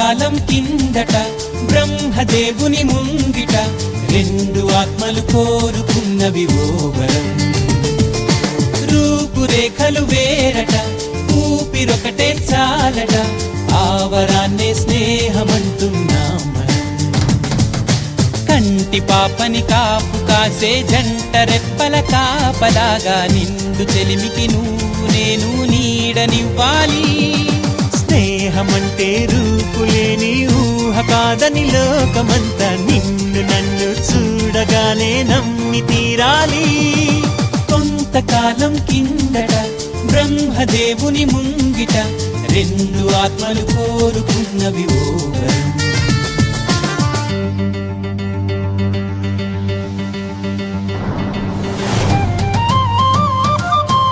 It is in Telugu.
కొంతకాలం కిందట బ్రహ్మదేవుని ముంగిట రెండు ఆత్మలు కోరుకున్నవి ఓ వరం. రూపురేఖలు వేరట, ఊపిరొకటే చాలట, ఆ వరాన్నే స్నేహమంటున్నాం మనం. కంటి పాపని కాపు కాసే జంట రెప్పల కాపలాగా నిండు చెలిమికి నువ్వు నేను నీడనివ్వాలి. స్నేహమంటే రూపులేని ఊహ కాదని లోకమంతా నిన్ను నన్ను చూడగానే నమ్మి తీరాలి. కొంతకాలం కిందట బ్రహ్మదేవుని ముంగిట రెండు ఆత్మలు కోరుకున్నవి ఓ వరం.